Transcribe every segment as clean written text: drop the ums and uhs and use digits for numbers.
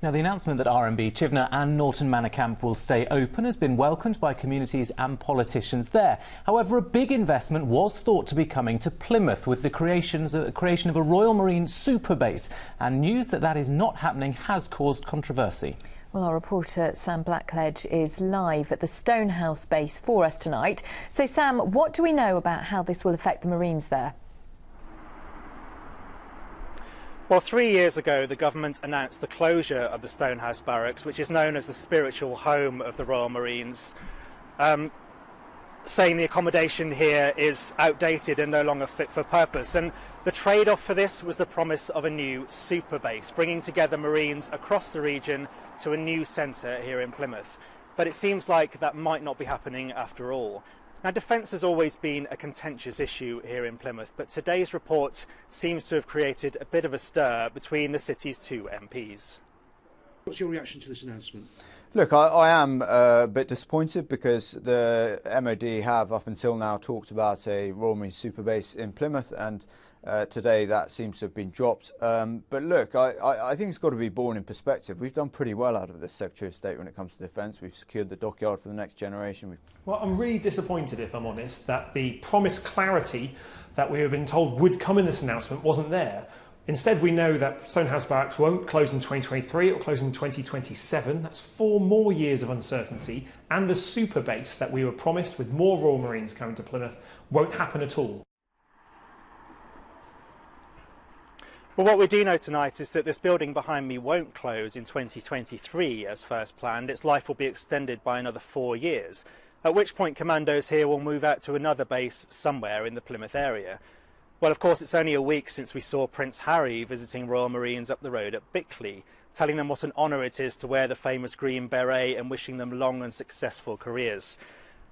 Now, the announcement that R&B, Chivenor and Norton Manor Camp will stay open has been welcomed by communities and politicians there. However, a big investment was thought to be coming to Plymouth with the creation of a Royal Marine super base, and news that that is not happening has caused controversy. Well, our reporter Sam Blackledge is live at the Stonehouse base for us tonight. So, Sam, what do we know about how this will affect the Marines there? Well, 3 years ago, the government announced the closure of the Stonehouse Barracks, which is known as the spiritual home of the Royal Marines, saying the accommodation here is outdated and no longer fit for purpose. And the trade-off for this was the promise of a new super base, bringing together Marines across the region to a new centre here in Plymouth. But it seems like that might not be happening after all. Now, defence has always been a contentious issue here in Plymouth, but today's report seems to have created a bit of a stir between the city's two MPs. What's your reaction to this announcement? Look, I am a bit disappointed because the MOD have up until now talked about a Royal Marine super base in Plymouth, and today that seems to have been dropped. But look, I think it's got to be borne in perspective. We've done pretty well out of this Secretary of State when it comes to defence. We've secured the dockyard for the next generation. Well, I'm really disappointed, if I'm honest, that the promised clarity that we have been told would come in this announcement wasn't there. Instead, we know that Stonehouse Barracks won't close in 2023, it will close in 2027. That's 4 more years of uncertainty, and the super base that we were promised with more Royal Marines coming to Plymouth won't happen at all. Well, what we do know tonight is that this building behind me won't close in 2023 as first planned. Its life will be extended by another 4 years, at which point commandos here will move out to another base somewhere in the Plymouth area. Well, of course, it's only a week since we saw Prince Harry visiting Royal Marines up the road at Bickley, telling them what an honour it is to wear the famous green beret and wishing them long and successful careers.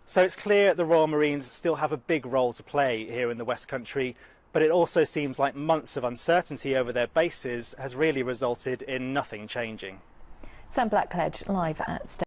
So it's clear the Royal Marines still have a big role to play here in the West Country, but it also seems like months of uncertainty over their bases has really resulted in nothing changing. Sam Blackledge live at